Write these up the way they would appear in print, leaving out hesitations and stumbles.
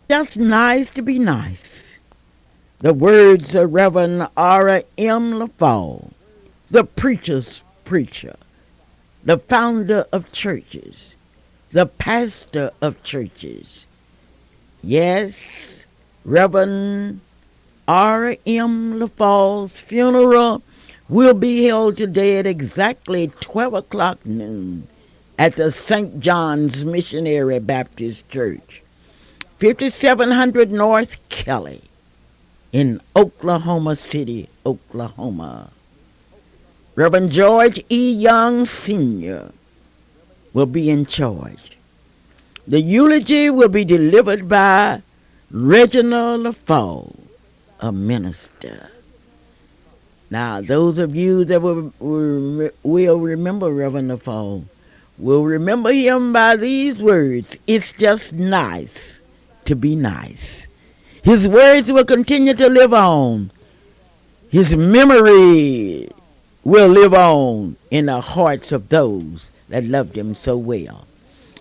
Just nice to be nice. The words of Reverend R. M. LaFall, the preacher's preacher, the founder of churches, the pastor of churches. Yes, Reverend R. M. LaFall's funeral will be held today at exactly 12 o'clock noon at the St. John's Missionary Baptist Church, 5700 North Kelly in Oklahoma City, Oklahoma. Reverend George E. Young Sr. will be in charge. The eulogy will be delivered by Reginald LaFall, a minister. Now, those of you that will remember Reverend LaFall will remember him by these words. It's just nice to be nice. His words will continue to live on. His memory will live on in the hearts of those that loved him so well.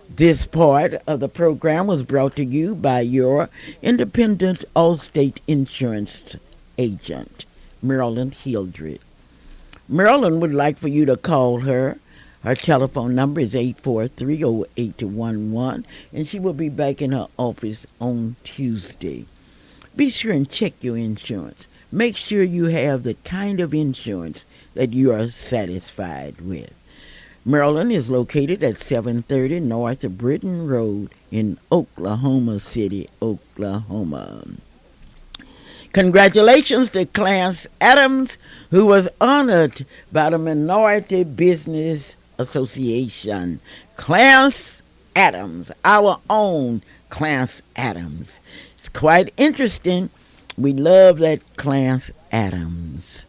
This part of the program was brought to you by your independent Allstate insurance agent, Marilyn Hildred. Marilyn would like for you to call her. Her telephone number is 843-0811, and she will be back in her office on Tuesday. Be sure and check your insurance. Make sure you have the kind of insurance that you are satisfied with. Maryland is located at 730 North Britton Road in Oklahoma City, Oklahoma. Congratulations to Clarence Adams, who was honored by the Minority Business Association. Clarence Adams, our own Clarence Adams. It's quite interesting. We love that Clarence Adams.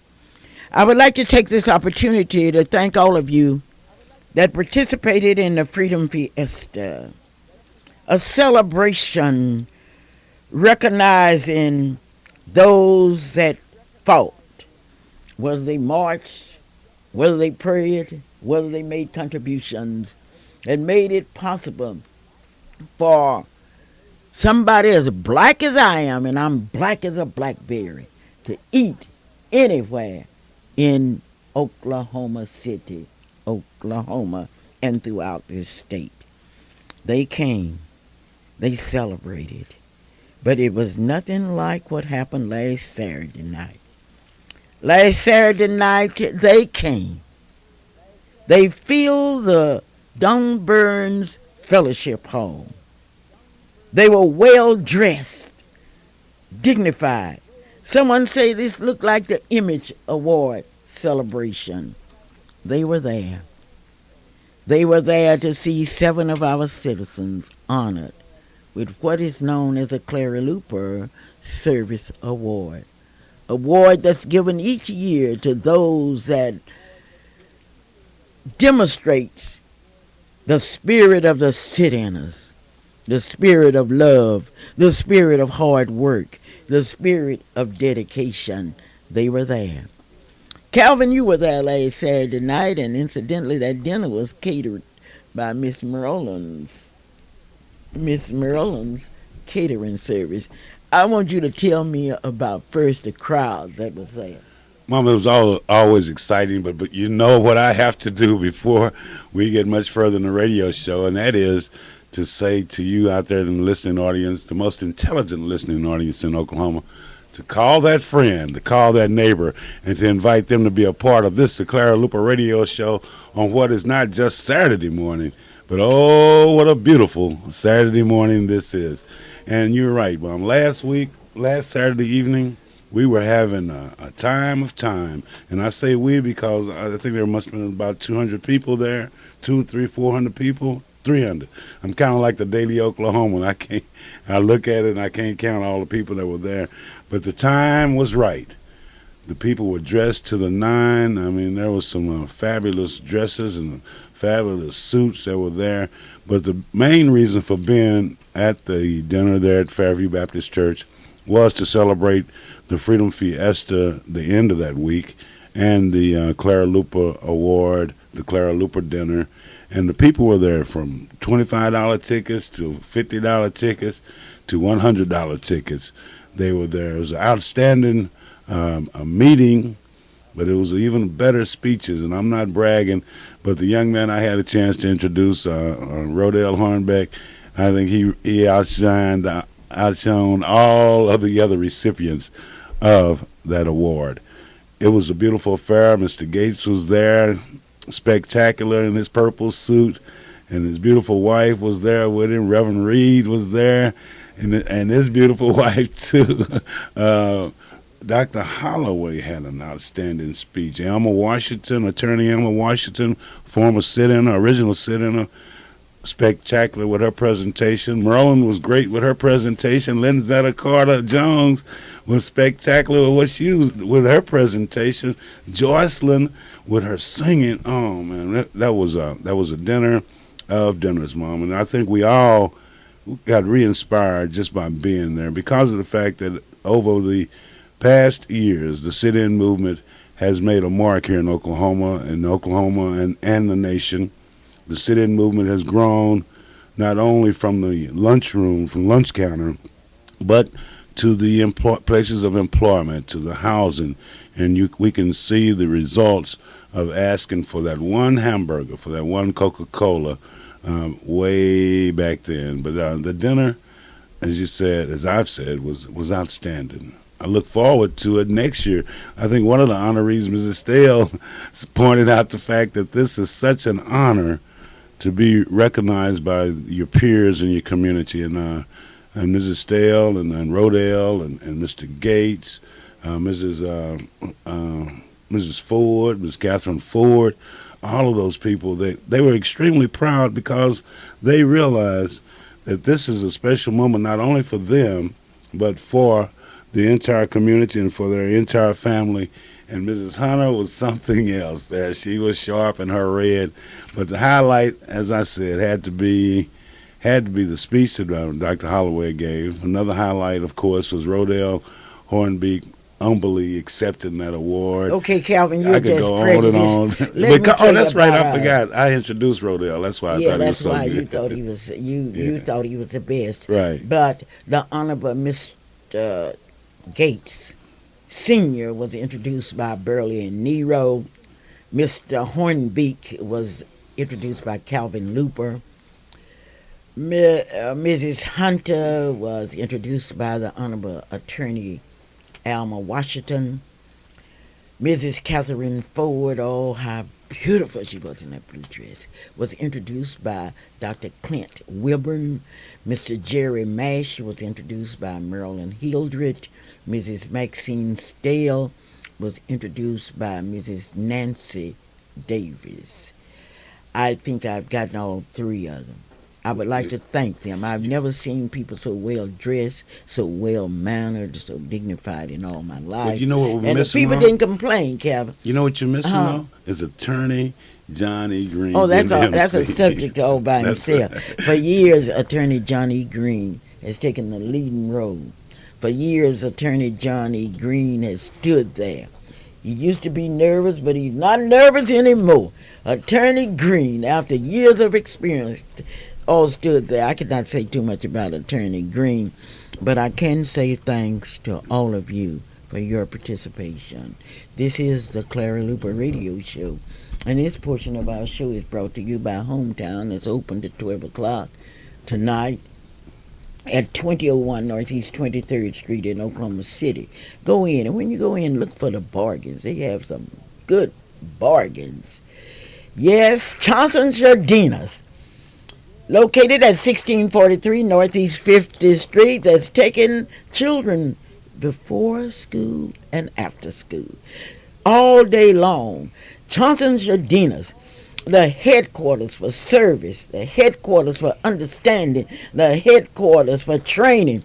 I would like to take this opportunity to thank all of you that participated in the Freedom Fiesta, a celebration recognizing those that fought, whether they marched, whether they prayed, whether they made contributions, and made it possible for somebody as black as I am, and I'm black as a blackberry, to eat anywhere in Oklahoma City, Oklahoma, and throughout this state. They came, they celebrated, but it was nothing like what happened last Saturday night. Last Saturday night, they came. They filled the Don Burns Fellowship Hall. They were well dressed, dignified. Someone say this looked like the Image Award celebration. They were there. They were there to see 7 of our citizens honored with what is known as a Clara Luper Service Award. Award that's given each year to those that demonstrates the spirit of the city in us, the spirit of love, the spirit of hard work, the spirit of dedication. They were there. Calvin, you were there last Saturday night, and incidentally, that dinner was catered by Miss Merlin's catering service. I want you to tell me about first the crowd that was there. Mom, it was always exciting, but you know what I have to do before we get much further in the radio show, and that is to say to you out there in the listening audience, the most intelligent listening audience in Oklahoma, to call that friend, to call that neighbor, and to invite them to be a part of this, the Clara Luper radio show, on what is not just Saturday morning, but oh, what a beautiful Saturday morning this is. And you're right, Mom. Last Saturday evening, we were having a time of time. And I say we because I think there must have been about 200 people there, 200, 300, 400 people, 300. I'm kind of like the Daily Oklahoman. I look at it and I can't count all the people that were there. But the time was right. The people were dressed to the nine. I mean, there was some fabulous dresses and fabulous suits that were there. But the main reason for being at the dinner there at Fairview Baptist Church was to celebrate the Freedom Fiesta, the end of that week, and the Clara Luper Award, the Clara Luper Dinner, And the people were there from $25 tickets to $50 tickets to $100 tickets. They were there. It was an outstanding a meeting, but it was even better speeches. And I'm not bragging, but the young man I had a chance to introduce, Rodell Hornbeck, I think he outshone all of the other recipients of that award. It was a beautiful affair. Mr. Gates was there, spectacular in his purple suit, and his beautiful wife was there with him. Reverend Reed was there, and his beautiful wife too. Dr. Holloway had an outstanding speech. Elmer Washington, Attorney Elmer Washington, former sit-in, original sit-in, spectacular with her presentation. Merlin was great with her presentation. Lynzetta Carter Jones was spectacular with what she was with her presentation. Joycelyn with her singing. Oh man, that was a dinner of dinners, Mom. And I think we all got re-inspired just by being there because of the fact that over the past years, the sit-in movement has made a mark here in Oklahoma and the nation. The sit-in movement has grown not only from the lunchroom, from lunch counter, but to the places of employment, to the housing, and we can see the results of asking for that one hamburger, for that one Coca-Cola, way back then. But the dinner, as you said, as I've said, was outstanding. I look forward to it next year. I think one of the honorees, Mrs. Stale, pointed out the fact that this is such an honor to be recognized by your peers in your community. And Mrs. Stale and Rodell and Mr. Gates, Mrs. Ford, Ms. Catherine Ford, all of those people, they were extremely proud because they realized that this is a special moment not only for them, but for the entire community and for their entire family. And Mrs. Hunter was something else there. She was sharp in her red. But the highlight, as I said, had to be the speech that Dr. Holloway gave. Another highlight, of course, was Rodell Hornbeck humbly accepting that award. Okay, Calvin, you're I could just go prejudiced. on and on. Oh, that's right. I forgot. I introduced Rodell. That's why I thought he was so good. Yeah, that's why you thought he was. You thought he was the best. Right. But the Honorable Mr. Gates Sr. was introduced by Burley and Nero. Mr. Hornbeck was introduced by Calvin Luper. Mrs. Hunter was introduced by the Honorable Attorney Alma Washington. Mrs. Catherine Ford, oh, how beautiful she was in that blue dress, was introduced by Dr. Clint Wilburn. Mr. Jerry Mash was introduced by Marilyn Hildred. Mrs. Maxine Stale was introduced by Mrs. Nancy Davis. I think I've gotten all three of them. I would like to thank them. I've never seen people so well dressed, so well mannered, so dignified in all my life. Well, you know what we're and missing? The people didn't complain, Kevin. You know what you're missing, though? Is Attorney Johnny Green. Oh, that's a subject all by himself. For years, Attorney Johnny Green has taken the leading role. For years, Attorney Johnny Green has stood there. He used to be nervous, but he's not nervous anymore. Attorney Green, after years of experience, all stood there. I could not say too much about Attorney Green, but I can say thanks to all of you for your participation. This is the Clara Luper Radio Show, and this portion of our show is brought to you by Hometown. It's open at 12 o'clock tonight at 2001 Northeast 23rd Street in Oklahoma City. Go in, and when you go in, look for the bargains. They have some good bargains. Yes, Johnson Jardinas, located at 1643 Northeast 50th Street, that's taking children before school and after school, all day long. Johnson's Jardinas, the headquarters for service, the headquarters for understanding, the headquarters for training,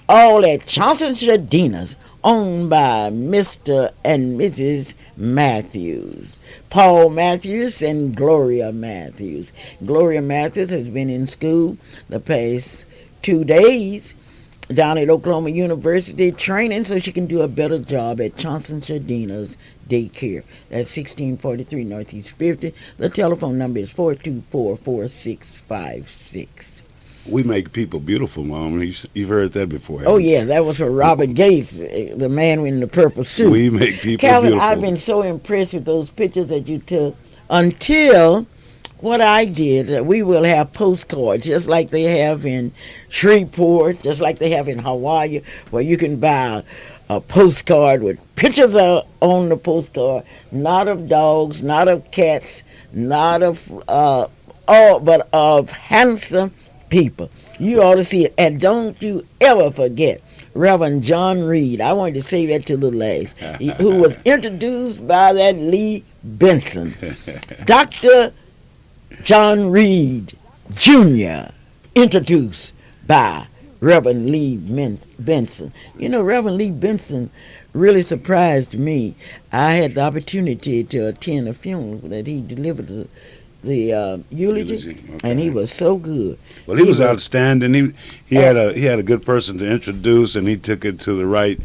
all at Johnson's Jardinas, owned by Mr. and Mrs. Matthews, Paul Matthews and Gloria Matthews. Gloria Matthews has been in school the past 2 days down at Oklahoma University training so she can do a better job at Johnson Jardinas Daycare. That's 1643 Northeast 50. The telephone number is 424-4656. We make people beautiful, Mom. You've heard that before, Oh, haven't you? yeah, that was for Robert Gates, the man in the purple suit. We make people Calvin, beautiful. I've been so impressed with those pictures that you took until what I did. We will have postcards just like they have in Shreveport, just like they have in Hawaii, where you can buy a postcard with pictures on the postcard, not of dogs, not of cats, not of but of handsome people. You ought to see it. And don't you ever forget Reverend John Reed. I wanted to say that to the last, who was introduced by that Lee Benson. Dr. John Reed Jr., introduced by Reverend Lee Benson. You know, Reverend Lee Benson really surprised me. I had the opportunity to attend a funeral that he delivered the eulogy, Okay. and he was so good. Well, he was outstanding. He had a good person to introduce, and he took it to the right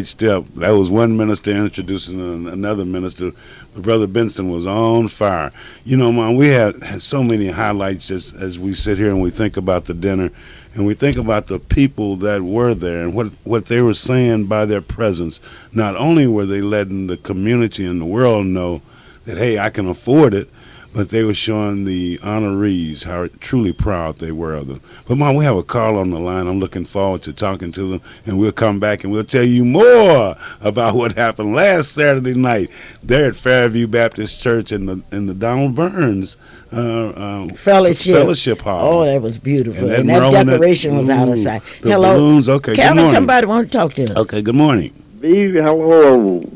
step. That was one minister introducing another minister. But Brother Benson was on fire. You know, Mom, we had so many highlights as we sit here and we think about the dinner, and we think about the people that were there and what they were saying by their presence. Not only were they letting the community and the world know that, hey, I can afford it, but they were showing the honorees how truly proud they were of them. But, Mom, we have a call on the line. I'm looking forward to talking to them, and we'll come back and we'll tell you more about what happened last Saturday night there at Fairview Baptist Church in the Donald Burns Fellowship Hall. Oh, that was beautiful. And that that decoration was out of sight. The Hello. balloons, okay, good Calvin, morning. somebody want to talk to us. Okay, good morning. Be hello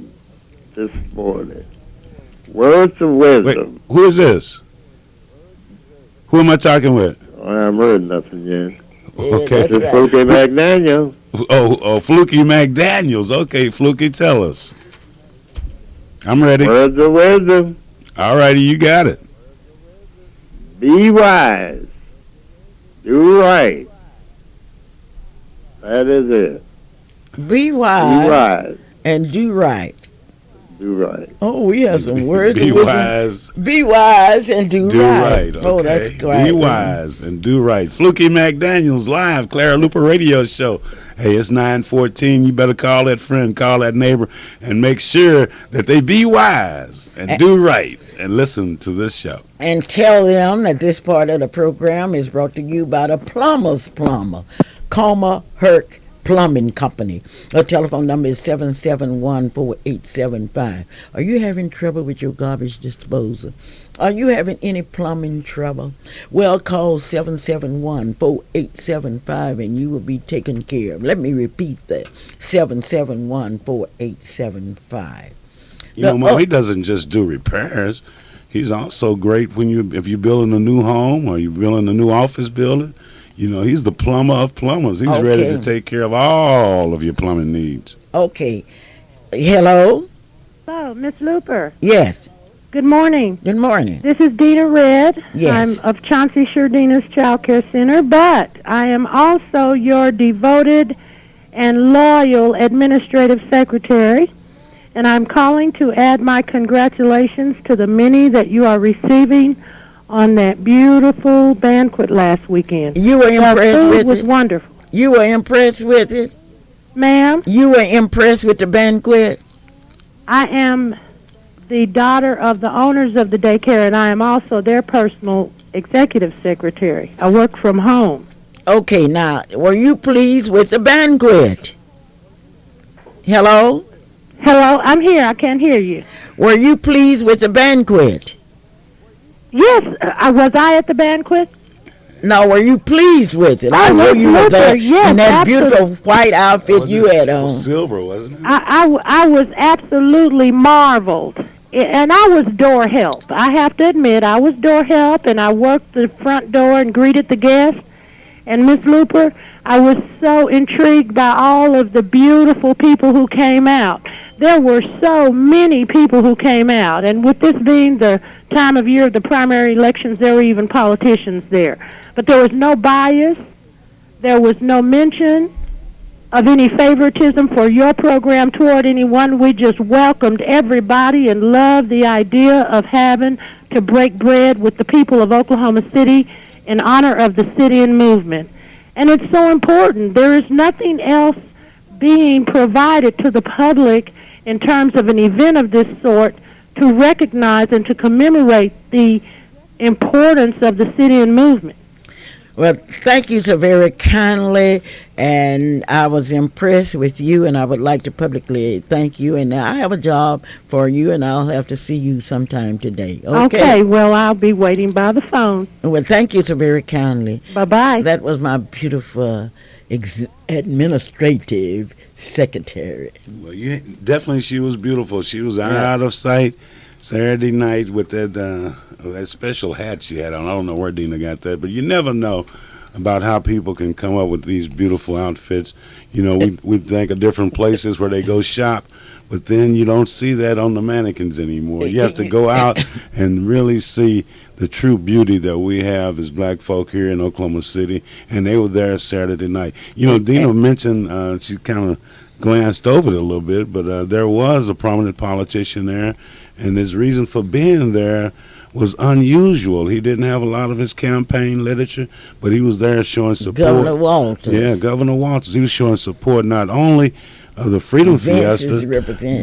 this morning. Words of Wait, wisdom. who is this? Who am I talking with? I haven't heard nothing yet. Okay. This is Fluky McDaniel. Oh, Fluky McDaniels. Okay, Fluky, tell us. I'm ready. Words of wisdom. All righty, you got it. Be wise. Do right. That is it. Be Be wise wise. and do right. Do right. Oh, we have some words. Be of wisdom. wise. Be wise and do right. Okay. Oh, that's great. Be wise and do right. Fluky McDaniels live, Clara Luper radio show. Hey, it's 9:14. You better call that friend, call that neighbor, and make sure that they be wise and do right and listen to this show. And tell them that this part of the program is brought to you by the Plumber's Plumber, Comer Herc Plumbing Company. The telephone number is 771-4875. Are you having trouble with your garbage disposal? Are you having any plumbing trouble? Well, call 771-4875 and you will be taken care of. Let me repeat that. 771-4875. You know, Mom, he doesn't just do repairs. He's also great if you're building a new home or you're building a new office building. You know, he's the plumber of plumbers. He's ready to take care of all of your plumbing needs. Okay. Hello? Hello, Miss Luper. Yes. Good morning. Good morning. This is Dina Red. Yes. I'm of Chauncey Sherdina's Child Care Center, but I am also your devoted and loyal administrative secretary, and I'm calling to add my congratulations to the many that you are receiving on that beautiful banquet last weekend. You were impressed with it? The food was wonderful. You were impressed with it? Ma'am? You were impressed with the banquet? I am the daughter of the owners of the daycare, and I am also their personal executive secretary. I work from home. Okay, now, were you pleased with the banquet? Hello? Hello, I'm here. I can't hear you. Were you pleased with the banquet? Yes, was I at the banquet? No, were you pleased with it? I know Miss you were there Luper, yes, in that absolutely. beautiful white outfit you had on. Silver, wasn't it? I was absolutely marveled. And I was door help. I have to admit, I was door help, and I worked the front door and greeted the guests. And Miss Luper, I was so intrigued by all of the beautiful people who came out. There were so many people who came out, and with this being the time of year of the primary elections, there were even politicians there. But there was no bias, there was no mention of any favoritism for your program toward anyone. We just welcomed everybody and loved the idea of having to break bread with the people of Oklahoma City in honor of the city and movement. And it's so important. There is nothing else being provided to the public in terms of an event of this sort to recognize and to commemorate the importance of the city and movement. Well, thank you so very kindly, and I was impressed with you, and I would like to publicly thank you. And I have a job for you, and I'll have to see you sometime today. Okay, well, I'll be waiting by the phone. Well, thank you so very kindly. Bye-bye. That was my beautiful administrative secretary. Well, definitely she was beautiful. She was out of sight Saturday night with that special hat she had on. I don't know where Dina got that, but you never know about how people can come up with these beautiful outfits. You know, we think of different places where they go shop, but then you don't see that on the mannequins anymore. You have to go out and really see the true beauty that we have as black folk here in Oklahoma City, and they were there Saturday night. You know, Dina mentioned she kind of glanced over it a little bit, but there was a prominent politician there, and his reason for being there was unusual. He didn't have a lot of his campaign literature, but he was there showing support. Governor Walters. Yeah, Governor Walters. He was showing support not only of the Freedom Fiesta,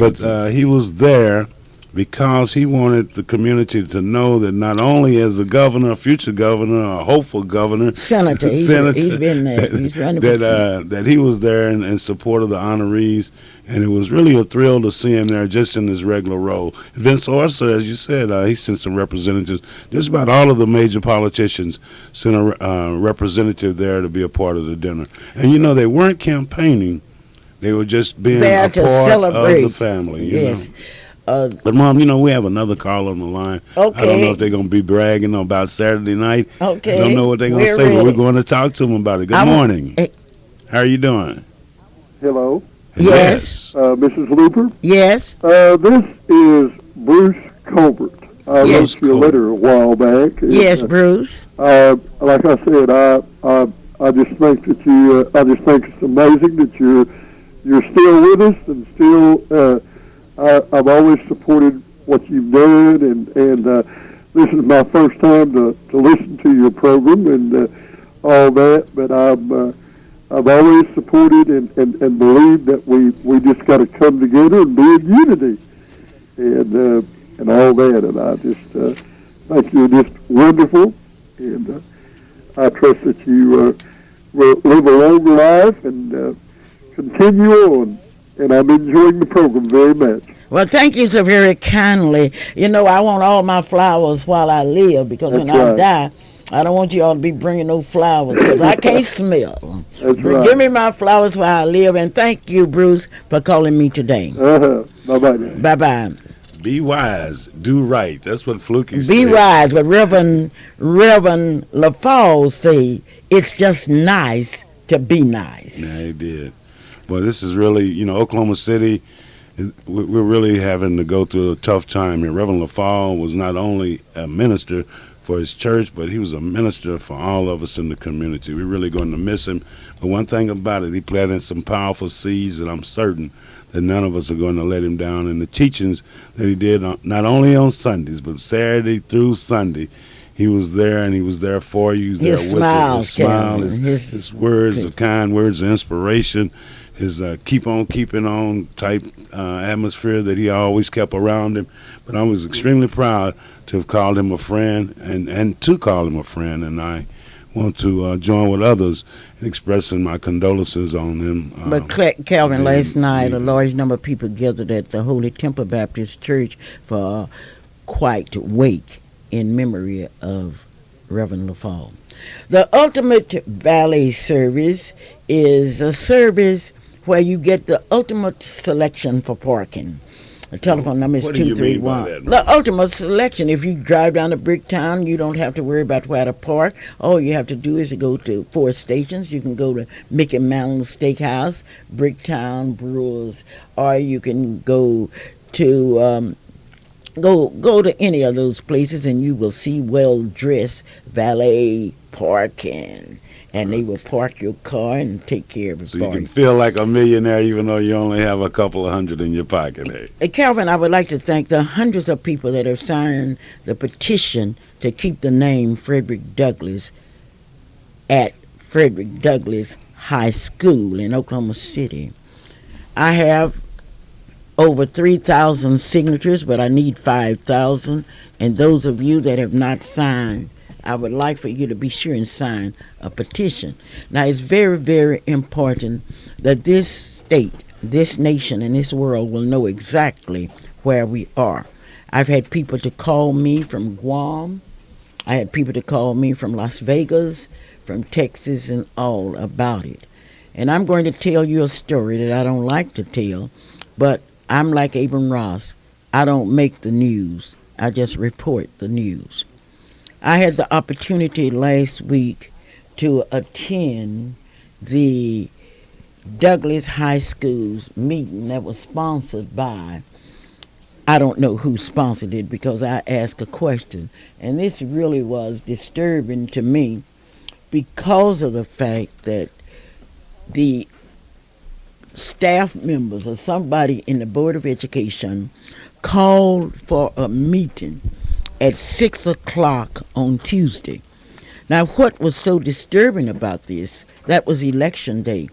but he was there because he wanted the community to know that not only as a governor, a future governor, a hopeful governor, senator, he's been there. He's running for that he was there in support of the honorees, and it was really a thrill to see him there just in his regular role. Vince Orsa, as you said, he sent some representatives. Just about all of the major politicians sent a representative there to be a part of the dinner. And, you know, they weren't campaigning. They were just being a part celebrate. Of the family. You know? But Mom, you know, we have another caller on the line. Okay. I don't know if they're going to be bragging about Saturday night. Okay. I don't know what they're going to say, but we're going to talk to them about it. Good morning. How are you doing? Hello. Yes. Mrs. Luper? Yes. This is Bruce Colbert. I wrote you a letter a while back. Yes, Bruce. Like I said, I just think that I just think it's amazing that you're still with us and still. I've always supported what you've done, and this is my first time to listen to your program and all that. But I've always supported and believed that we just got to come together and be in unity, and all that. And I just think you're just wonderful, and I trust that you will live a long life and continue on. And I'm enjoying the program very much. Well, thank you so very kindly. You know, I want all my flowers while I live, because when I die, I don't want you all to be bringing no flowers, because I can't smell. That's right. Give me my flowers while I live, and thank you, Bruce, for calling me today. Bye-bye. Bye-bye. Be wise, do right. That's what Fluky said. Be wise, but Reverend LaFall say it's just nice to be nice. Yeah, he did. Well, this is really, you know, Oklahoma City, we're really having to go through a tough time here. Reverend LaFall was not only a minister for his church, but he was a minister for all of us in the community. We're really going to miss him. But one thing about it, he planted some powerful seeds, and I'm certain that none of us are going to let him down. And the teachings that he did, not only on Sundays, but Saturday through Sunday, he was there, and he was there for you. He was there with you. His words of kind words of inspiration, his keep on keeping on type atmosphere that he always kept around him. But I was extremely proud to have called him a friend, and to call him a friend, and I want to join with others in expressing my condolences on him. But Calvin, last night a large number of people gathered at the Holy Temple Baptist Church for a quiet wake in memory of Reverend LaFall. The Ultimate Valet service is a service where you get the ultimate selection for parking. The telephone number is 231. The ultimate selection. If you drive down to Bricktown, you don't have to worry about where to park. All you have to do is to go to 4 stations. You can go to Mickey Mouse Steakhouse, Bricktown, Brewers, or you can go to go to any of those places, and you will see well-dressed valet parking. and they will park your car and take care of it So you for can you. feel like a millionaire even though you only have a couple of hundred in your pocket. Hey, Calvin, I would like to thank the hundreds of people that have signed the petition to keep the name Frederick Douglass at Frederick Douglass High School in Oklahoma City. I have over 3,000 signatures, but I need 5,000. And those of you that have not signed, I would like for you to be sure and sign a petition. Now, it's very, very important that this state, this nation, and this world will know exactly where we are. I've had people to call me from Guam. I had people to call me from Las Vegas, from Texas, and all about it. And I'm going to tell you a story that I don't like to tell, but I'm like Abram Ross. I don't make the news. I just report the news. I had the opportunity last week to attend the Douglass High School's meeting that was sponsored by, I don't know who sponsored it because I asked a question. And this really was disturbing to me because of the fact that the staff members or somebody in the Board of Education called for a meeting at 6 o'clock on Tuesday. Now, what was so disturbing about this, that was election day.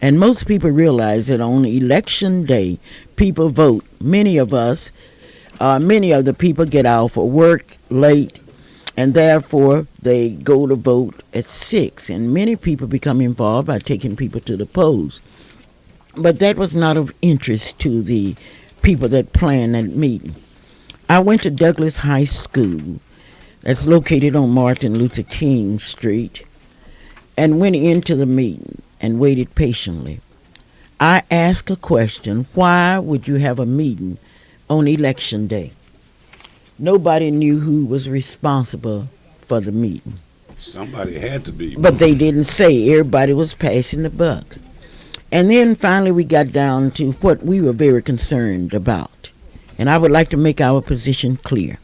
And most people realize that on election day, people vote. Many of us, many of the people get out for work late, and therefore they go to vote at 6. And many people become involved by taking people to the polls. But that was not of interest to the people that planned that meeting. I went to Douglass High School, that's located on Martin Luther King Street, and went into the meeting and waited patiently. I asked a question: why would you have a meeting on election day? Nobody knew who was responsible for the meeting. somebody had to be. But they didn't say. Everybody was passing the buck. And then finally we got down to what we were very concerned about. And I would like to make our position clear.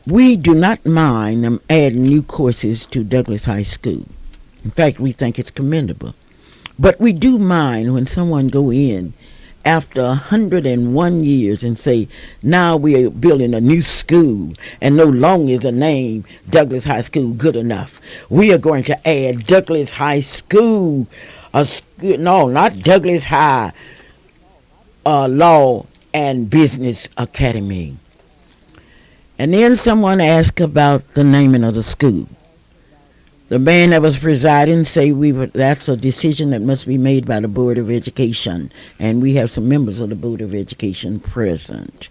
We do not mind them adding new courses to Douglass High School. In fact, we think it's commendable. But we do mind when someone go in after 101 years and say, now we are building a new school and no longer is the name Douglass High School good enough. We are going to add Douglass High School, no, not Douglass High Law and Business Academy. And then someone asked about the naming of the school. The man that was presiding say that's a decision that must be made by the Board of Education, and we have some members of the Board of Education present.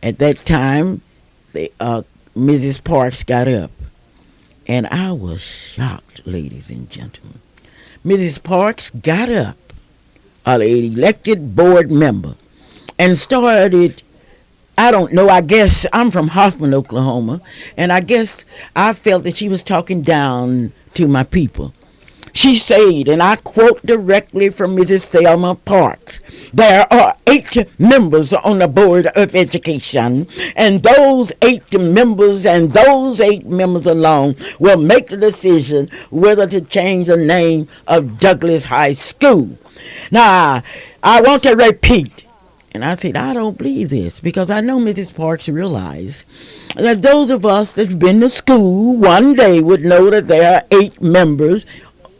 At that time, Mrs. Parks got up, and I was shocked, ladies and gentlemen. Mrs. Parks got up, an elected board member, and started, I don't know, I guess I'm from Hoffman, Oklahoma, and I guess I felt that she was talking down to my people. She said, and I quote directly from Mrs. Thelma Parks, there are 8 members on the Board of Education, and those 8 members alone will make the decision whether to change the name of Douglass High School. Now, I want to repeat, and I said, I don't believe this, because I know Mrs. Parks realized that those of us that's been to school one day would know that there are 8 members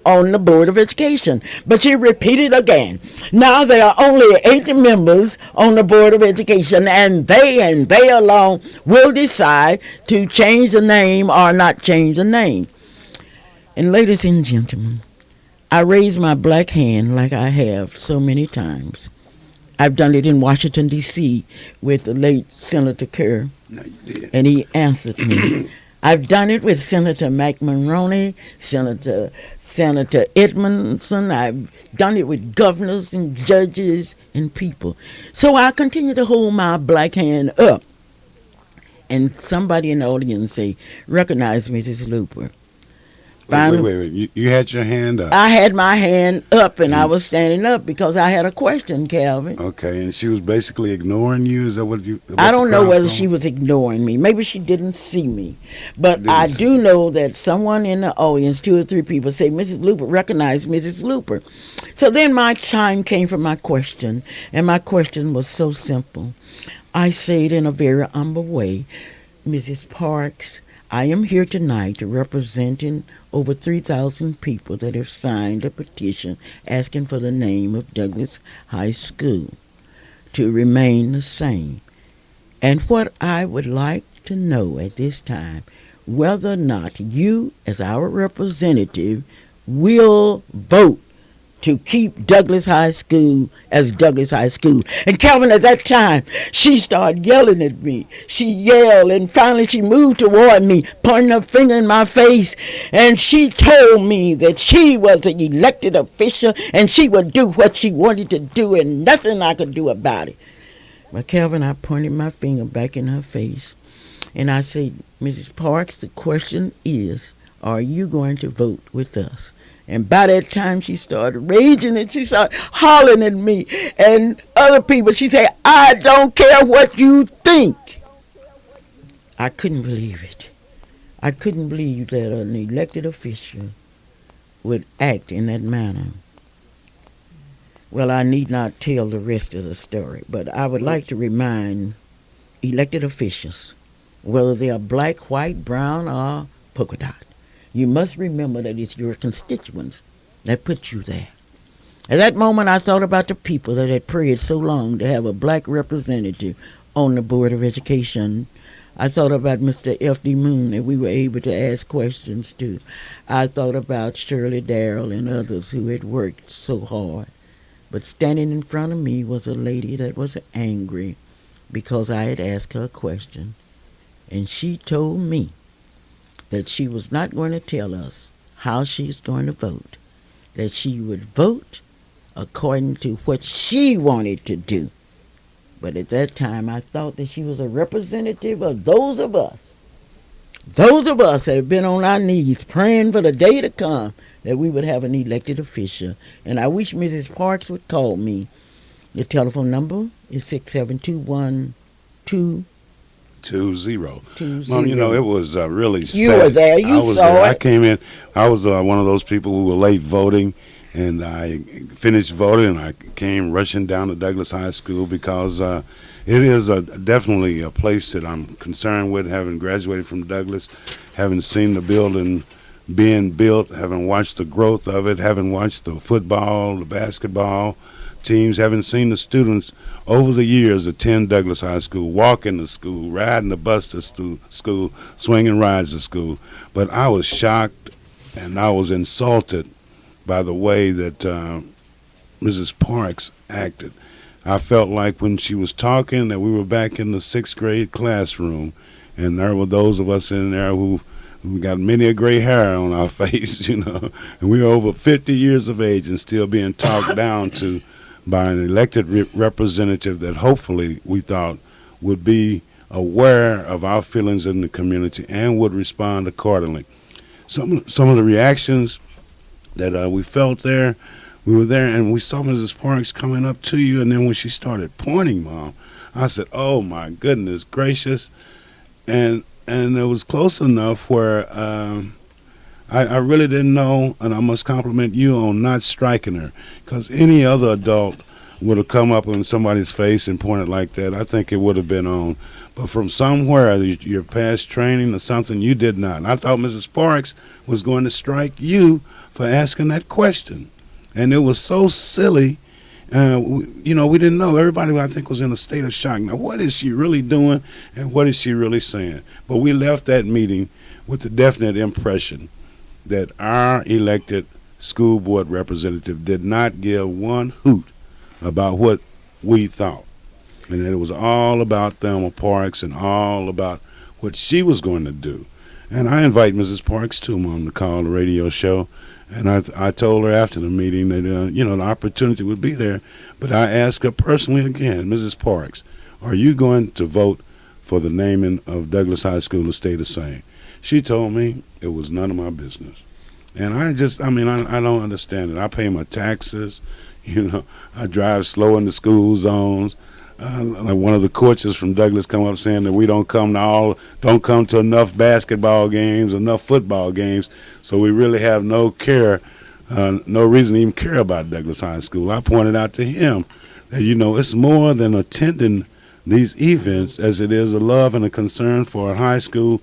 on the Board of Education. But she repeated again. Now there are only 8 members on the Board of Education, and they alone will decide to change the name or not change the name. And ladies and gentlemen, I raise my black hand like I have so many times. I've done it in Washington, D.C. with the late Senator Kerr, No, you did. and he answered me. I've done it with Senator McMaroney, Senator Edmondson. I've done it with governors and judges and people. So I continue to hold my black hand up. And somebody in the audience say, recognize Mrs. Luper. Finally, Wait. You had your hand up. I had my hand up and I Mm. was standing up because I had a question, Calvin. Okay, and she was basically ignoring you. Is that what I the don't know crowd whether thought? she was ignoring me. Maybe she didn't see me. But Didn't I see. do know that someone in the audience, two or three people, say, Mrs. Luper, recognize Mrs. Luper. So then my time came for my question, and my question was so simple. I said in a very humble way, Mrs. Parks, I am here tonight representing over 3,000 people that have signed a petition asking for the name of Douglas High School to remain the same. And what I would like to know at this time, whether or not you, as our representative, will vote to keep Douglas High School as Douglas High School. And Calvin, at that time, she started yelling at me. She yelled, and finally she moved toward me, pointing her finger in my face, and she told me that she was an elected official and she would do what she wanted to do and nothing I could do about it. But Calvin, I pointed my finger back in her face, and I said, Mrs. Parks, the question is, are you going to vote with us? And by that time, she started raging and she started hollering at me. And other people, she said, I don't care what you think. I couldn't believe it. I couldn't believe that an elected official would act in that manner. Well, I need not tell the rest of the story, but I would like to remind elected officials, whether they are black, white, brown, or polka dot, you must remember that it's your constituents that put you there. At that moment, I thought about the people that had prayed so long to have a black representative on the Board of Education. I thought about Mr. F.D. Moon that we were able to ask questions to. I thought about Shirley Darrell and others who had worked so hard. But standing in front of me was a lady that was angry because I had asked her a question. And she told me that she was not going to tell us how she's going to vote, that she would vote according to what she wanted to do. But at that time, I thought that she was a representative of those of us that have been on our knees praying for the day to come that we would have an elected official. And I wish Mrs. Parks would call me. The telephone number is 6721220. 20. Mom, you know, it was really sad. You were there. You I was saw there. it. I came in. I was one of those people who were late voting, and I finished voting, and I came rushing down to Douglas High School because it is definitely a place that I'm concerned with, having graduated from Douglas, having seen the building being built, having watched the growth of it, having watched the football, the basketball teams, having seen the students over the years attend Douglas High School, walking to school, riding the bus to school, swinging rides to school. But I was shocked and I was insulted by the way that Mrs. Parks acted. I felt like when she was talking that we were back in the sixth grade classroom, and there were those of us in there who got many a gray hair on our face, you know, and we were over 50 years of age and still being talked down to by an elected representative that hopefully we thought would be aware of our feelings in the community and would respond accordingly. Some of the reactions that we felt there, we were there and we saw Mrs. Parks coming up to you, and then when she started pointing, Mom, I said, oh my goodness gracious. And it was close enough where I really didn't know, and I must compliment you on not striking her, because any other adult would have come up in somebody's face and pointed like that. I think it would have been on. But from somewhere, your past training or something, you did not. And I thought Mrs. Parks was going to strike you for asking that question. And it was so silly. We didn't know. Everybody, I think, was in a state of shock. Now, what is she really doing and what is she really saying? But we left that meeting with the definite impression that our elected school board representative did not give one hoot about what we thought. And that it was all about Thelma Parks and all about what she was going to do. And I invite Mrs. Parks, too, Mom, to call the radio show. And I told her after the meeting that, the opportunity would be there. But I asked her personally again, Mrs. Parks, are you going to vote for the naming of Douglas High School to stay the same? She told me it was none of my business. And I don't understand it. I pay my taxes, I drive slow in the school zones. Like one of the coaches from Douglas come up saying that we don't come to enough basketball games, enough football games, so we really have no reason to even care about Douglas High School. I pointed out to him that it's more than attending these events as it is a love and a concern for a high school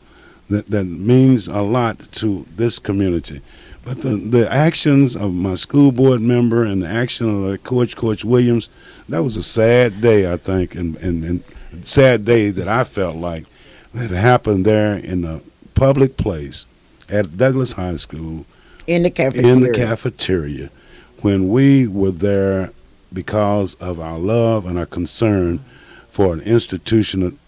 that means a lot to this community. But the actions of my school board member and the action of the Coach Williams, that was a sad day, I think, and sad day that I felt like that happened there in a public place at Douglas High School In the cafeteria. in the cafeteria when we were there because of our love and our concern for an institution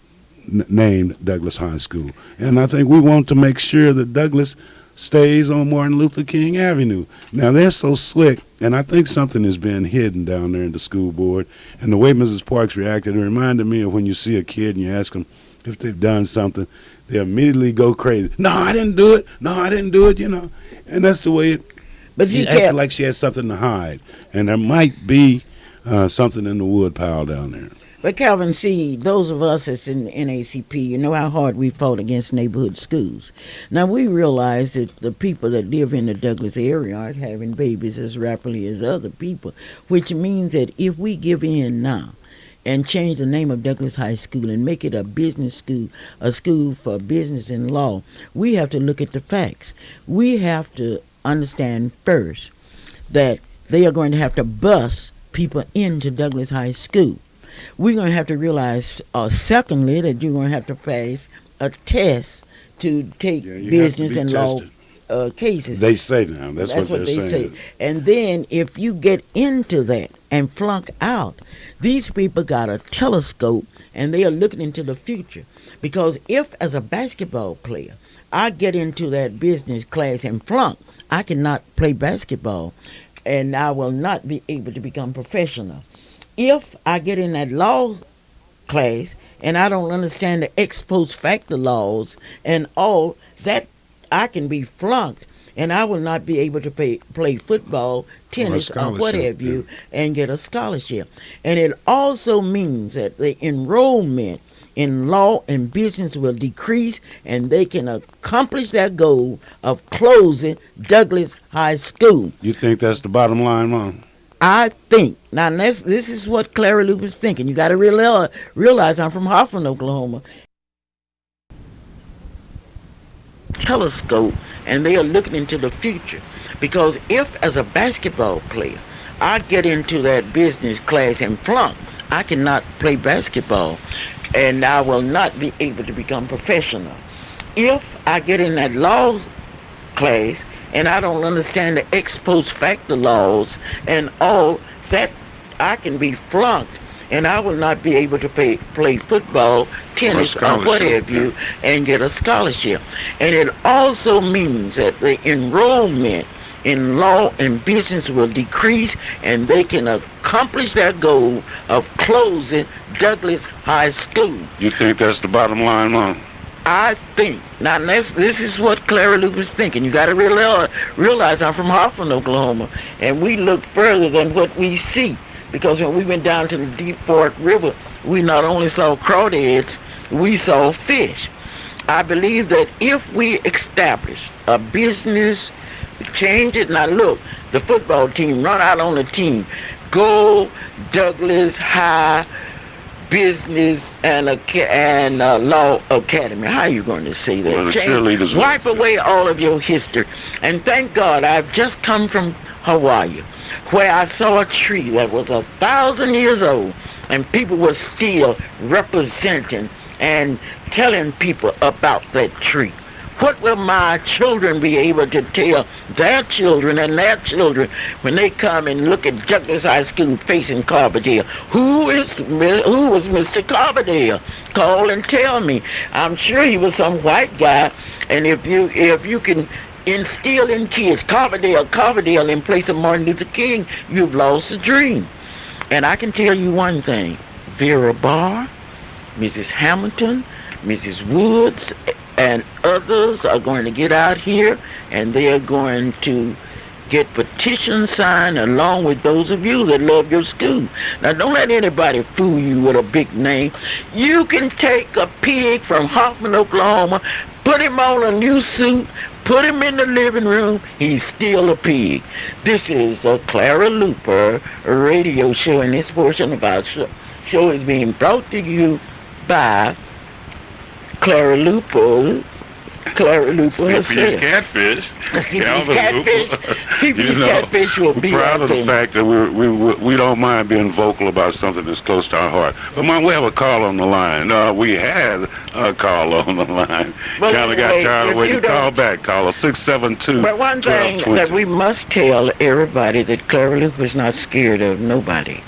named Douglas High School. And I think we want to make sure that Douglas stays on Martin Luther King Avenue. Now, they're so slick, and I think something is being hidden down there in the school board. And the way Mrs. Parks reacted, it reminded me of when you see a kid and you ask them if they've done something, they immediately go crazy. No, I didn't do it. No, I didn't do it, And that's the way But she you acted can't. like she had something to hide. And there might be something in the wood pile down there. But Calvin, see, those of us that's in NACP, you know how hard we fought against neighborhood schools. Now, we realize that the people that live in the Douglas area aren't having babies as rapidly as other people, which means that if we give in now and change the name of Douglas High School and make it a business school, a school for business and law, we have to look at the facts. We have to understand first that they are going to have to bus people into Douglas High School. We're going to have to realize, secondly, that you're going to have to pass a test to take Yeah, you have to business be and law tested. cases. They say now. That's what they're they saying. say. And then if you get into that and flunk out, these people got a telescope and they are looking into the future. Because if, as a basketball player, I get into that business class and flunk, I cannot play basketball and I will not be able to become professional. If I get in that law class and I don't understand the ex post facto laws and all that, I can be flunked and I will not be able to play football, tennis, or what scholarship, have you, and get a scholarship. And it also means that the enrollment in law and business will decrease and they can accomplish their goal of closing Douglas High School. You think that's the bottom line, Mom? I think now this is what Clara Luper's thinking. You got to realize I'm from Hoffman, Oklahoma. Telescope, and they are looking into the future. Because if, as a basketball player, I get into that business class and flunk, I cannot play basketball, and I will not be able to become professional. If I get in that law class and I don't understand the ex post facto laws and all that, I can be flunked and I will not be able to play football, tennis, or what have you, and get a scholarship. And it also means that the enrollment in law and business will decrease and they can accomplish their goal of closing Douglas High School. You think that's the bottom line, Mom? I think. Now, this is what Clara Luper's thinking. You got to realize I'm from Hoffman, Oklahoma, and we look further than what we see. Because when we went down to the Deep Fork River, we not only saw crawdads, we saw fish. I believe that if we establish a business, change it. Now, look, the football team, run out on the team. Go Douglas High Business and Law Academy. How are you going to say that? Well, the cheerleaders Wipe away all of your history. And thank God I've just come from Hawaii, where I saw a tree that was 1,000 years old, and people were still representing and telling people about that tree. What will my children be able to tell their children and their children when they come and look at Douglas High School facing Carbondale? Who was Mr. Carbondale? Call and tell me. I'm sure he was some white guy, and if you can instill in kids Carbondale in place of Martin Luther King, you've lost the dream. And I can tell you one thing: Vera Barr, Mrs. Hamilton, Mrs. Woods, And others are going to get out here and they are going to get petitions signed along with those of you that love your school. Now, don't let anybody fool you with a big name. You can take a pig from Hoffman, Oklahoma, put him on a new suit, put him in the living room, he's still a pig. This is the Clara Luper radio show, and this portion of our show is being brought to you by Clara Luper. Clara Luper CP's Catfish. CP's Catfish. CP's Catfish will be we're proud of the fact that we don't mind being vocal about something that's close to our heart. But, Mom, we have a call on the line. We had a call on the line. Kind of got tired of waiting. Call back, caller 672. But one thing that we must tell everybody, that Clara Luper is not scared of nobody.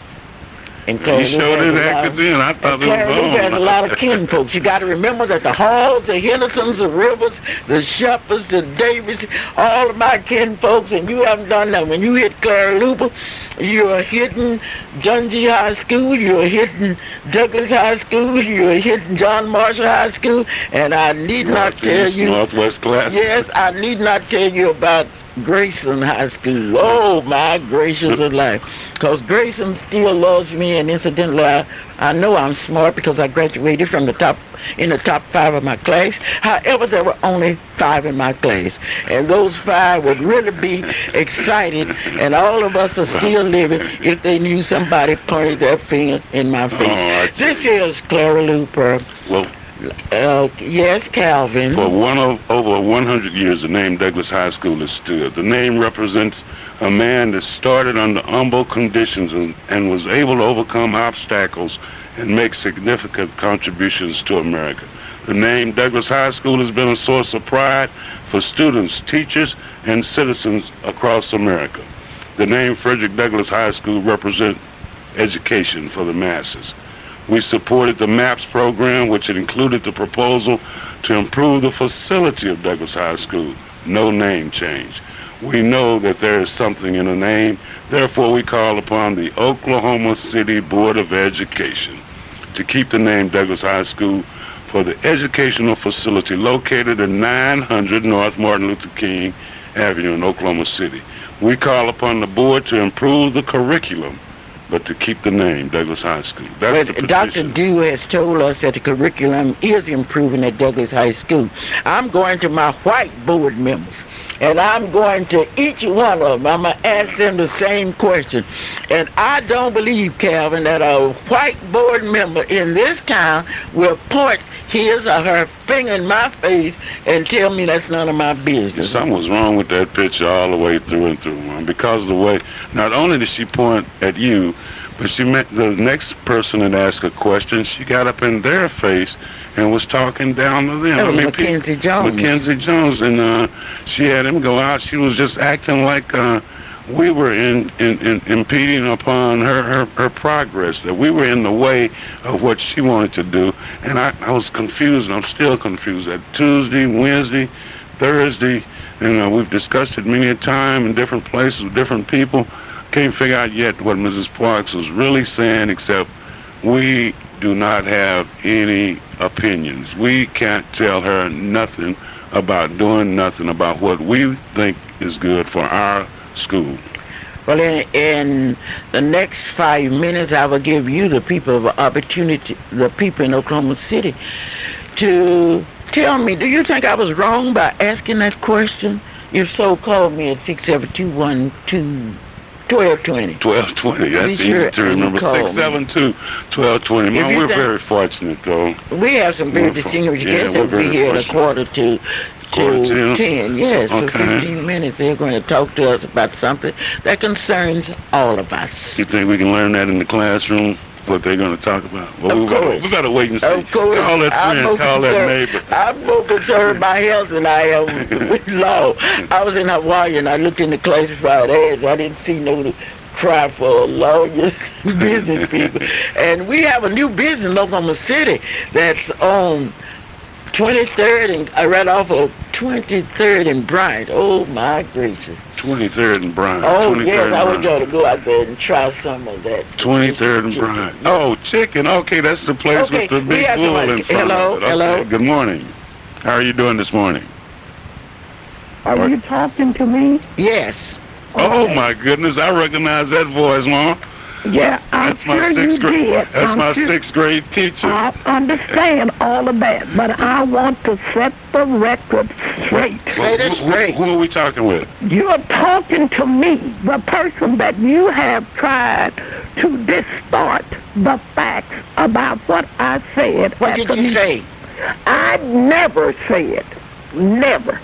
And you sure did act it in. I thought it was on. There's a lot of kin folks. You got to remember that the Halls, the Hendersons, the Rivers, the Shepherds, the Davis, all of my kin folks, and you haven't done that. When you hit Clara Luper, you're hitting Dungy High School, you're hitting Douglas High School, you're hitting John Marshall High School, and I need not tell you. Northwest class. Yes, I need not tell you about Grayson High School. Oh, my gracious of life. Because Grayson still loves me, and incidentally, I know I'm smart because I graduated from in the top 5 of my class. However, there were only 5 in my class. And those 5 would really be excited, and all of us are still living if they knew somebody pointed their finger in my face. Oh, this is Clara Luper. Well, yes, Calvin. For over 100 years, the name Douglas High School has stood. The name represents a man that started under humble conditions and was able to overcome obstacles and make significant contributions to America. The name Douglas High School has been a source of pride for students, teachers, and citizens across America. The name Frederick Douglass High School represents education for the masses. We supported the MAPS program, which included the proposal to improve the facility of Douglas High School. No name change. We know that there is something in a name, therefore we call upon the Oklahoma City Board of Education to keep the name Douglas High School for the educational facility located at 900 North Martin Luther King Avenue in Oklahoma City. We call upon the board to improve the curriculum, but to keep the name Douglas High School. That's the petition. Dr. Dew has told us that the curriculum is improving at Douglas High School. I'm going to my white board members, and I'm going to each one of them. I'm going to ask them the same question. And I don't believe, Calvin, that a white board member in this town will point his or her finger in my face and tell me that's none of my business. Something was wrong with that picture all the way through and through, Mom, because of the way, not only did she point at you, but she met the next person that asked a question. She got up in their face and was talking down to them. That was Mackenzie Jones. Mackenzie Jones, and she had him go out. She was just acting like we were impeding upon her progress, that we were in the way of what she wanted to do. And I was confused, and I'm still confused. That Tuesday, Wednesday, Thursday, and we've discussed it many a time in different places with different people. Can't figure out yet what Mrs. Parks was really saying, except we do not have any opinions. We can't tell her nothing about doing nothing about what we think is good for our school. Well, in the next 5 minutes, I will give you, the people, of opportunity, the people in Oklahoma City, to tell me, do you think I was wrong by asking that question? If so, call me at 672-1220. 1220, that's easy to remember. 672-1220. Mom, we're very fortunate, though. We have some very distinguished guests that will be here at 10:15. Yes, okay. For 15 minutes they're going to talk to us about something that concerns all of us. You think we can learn that in the classroom, what they're going to talk about? Well, we got to wait and see. Of course. Call that friend, call that neighbor. I'm more concerned about health than I am with law. I was in Hawaii and I looked in the classified ads. I didn't see no cry for lawyers, business people. And we have a new business in Oklahoma City that's on 23rd and right off of 23rd and Bryant. Oh my gracious. 23rd and Bryant. Oh yes, I was going to go out there and try some of that. 23rd and Bryant. Oh, chicken. Okay, that's the place with the big bull in front of it. Okay. Hello. Good morning. How are you doing this morning? Are you talking to me? Yes. Oh my goodness, I recognize that voice, Mom. Yeah, I'm That's my sure you sixth grade. did. That's I'm my sure- sixth grade teacher. I understand all of that, but I want to set the record straight. Say this straight. Who are we talking with? You're talking to me, the person that you have tried to distort the facts about what I said. What at did the you meeting. say? I never said, never,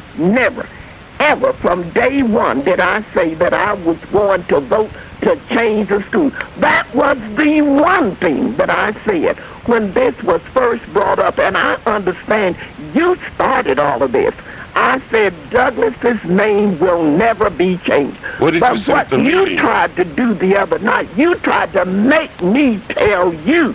ever from day one did I say that I was going to vote to change the school. That was the one thing that I said when this was first brought up, and I understand you started all of this. I said Douglas's name will never be changed. What did but you say what at the you meeting? tried to do the other night, you tried to make me tell you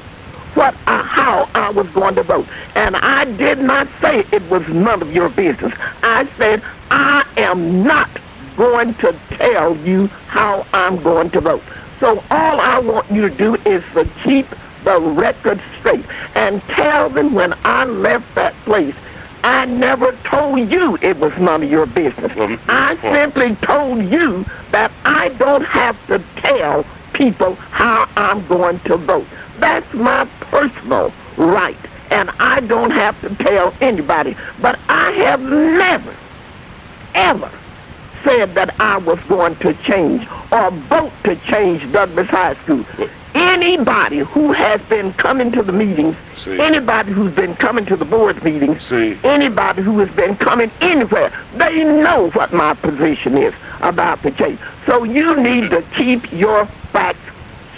how I was going to vote. And I did not say it was none of your business. I said I am not going to tell you how I'm going to vote. So all I want you to do is to keep the record straight and tell them when I left that place, I never told you it was none of your business. I simply told you that I don't have to tell people how I'm going to vote. That's my personal right, and I don't have to tell anybody. But I have never, ever said that I was going to change or vote to change Douglas High School. Anybody who has been coming to the meetings, anybody who's been coming to the board meetings, anybody who has been coming anywhere, they know what my position is about the change. So you need to keep your facts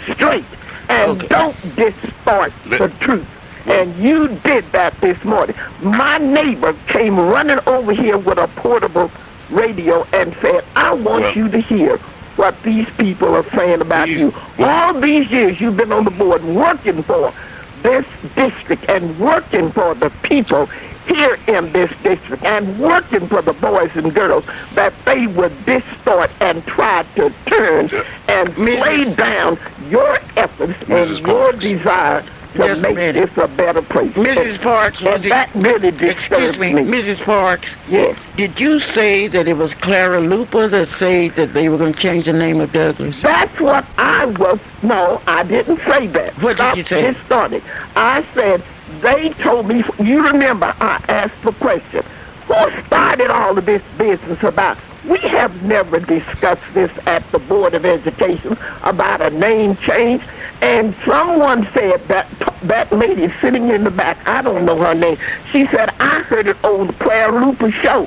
straight and don't distort the truth. And you did that this morning. My neighbor came running over here with a portable radio and said, I want you to hear what these people are saying about you. All these years you've been on the board working for this district and working for the people here in this district and working for the boys and girls, that they would distort and try to turn and lay down your efforts and your desire to make this a better place. Mrs. Parks, and that really disturbs me. Mrs. Parks. Yes. Did you say that it was Clara Luper that said that they were going to change the name of Douglas? That's what I was. No, I didn't say that. What did you say? It started. I said they told me. You remember I asked the question, who started all of this business about? We have never discussed this at the Board of Education about a name change. And someone said that lady sitting in the back, I don't know her name, she said, I heard it on the Clara Luper show.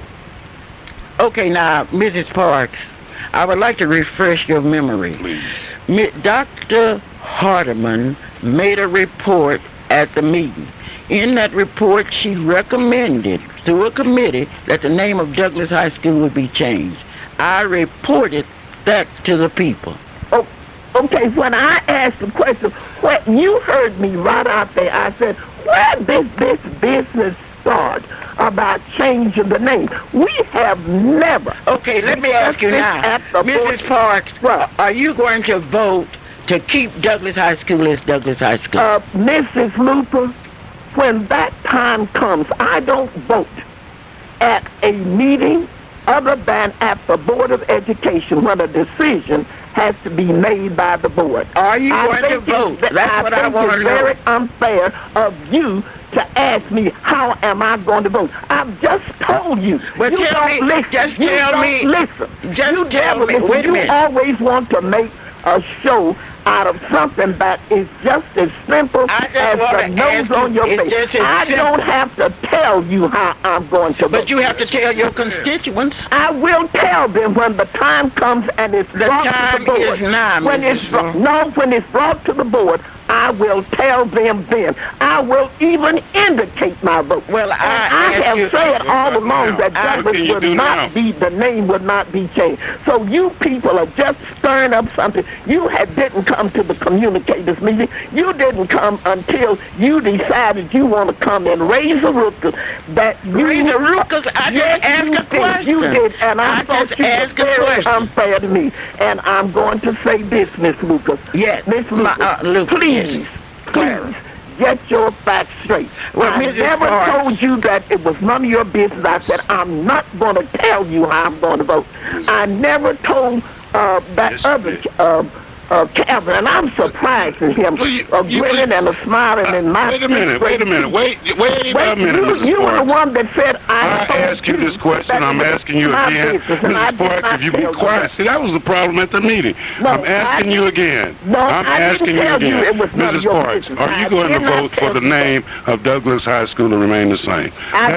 Okay, now, Mrs. Parks, I would like to refresh your memory. Please. Dr. Hardeman made a report at the meeting. In that report, she recommended through a committee that the name of Douglas High School would be changed. I reported that to the people. Oh, okay, when I asked the question, what you heard me right out there, I said, where did this business start about changing the name? We have never. Okay, let me ask you now, Mrs. Parks, are you going to vote to keep Douglas High School as Douglas High School? Mrs. Luper, when that time comes, I don't vote at a meeting other than at the Board of Education when a decision has to be made by the board. Are you going to vote? That's what I want to know. It's very unfair of you to ask me how am I going to vote. I've just told you. Well, you tell don't me. listen. Just you tell don't me. Listen. Just you tell never me. listen. Wait a minute. You always want to make a show out of something that is just as simple as the nose on your face. I don't have to tell you how I'm going to vote. But you have to tell your constituents. I will tell them when the time comes and it's brought to the board. The time is now, when it's brought to the board, I will tell them then. I will even indicate my vote. Well, I have said all along that Douglas would not be, the name would not be changed. So you people are just stirring up something. You didn't come to the communicators meeting. You didn't come until you decided you want to come and raise a ruckus. Raise a ruckus? I just asked a question. You did, and I thought you were very unfair to me. And I'm going to say this, Miss Lucas. Yes. Miss Lucas, Lucas. please, get your facts straight. Well, I Mrs. never Parks. told you that it was none of your business. I said, I'm not going to tell you how I'm going to vote. I never told that Yes, other you did. Calvin, and I'm surprised at him, Well, you grinning and smiling in my Wait a minute. Wait a minute, Mrs. You were the Parks. one that said I told asked you this question. that I'm it was asking you my again. business, and I Mrs. did Parks, not if you be tell quiet. that. See, that was the problem at the meeting. No, I'm asking you again. No, I'm I didn't asking you tell you again. it was none of Mrs. your Parks, business. are you I going to did not vote for tell the you that. name of Douglas High School to remain the same? I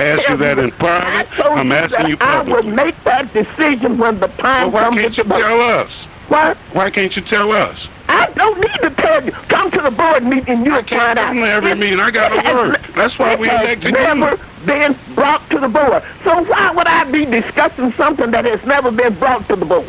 asked you that in private. I'm asking you I would publicly. make that decision when the Well, time why comes can't to you vote. tell us? What? Why can't you tell us? I don't need to tell you. Come to the board meeting and you'll I can't find out. come to every meeting. I got It to work. That's why we elected It has never you. been brought to the board. So why would I be discussing something that has never been brought to the board?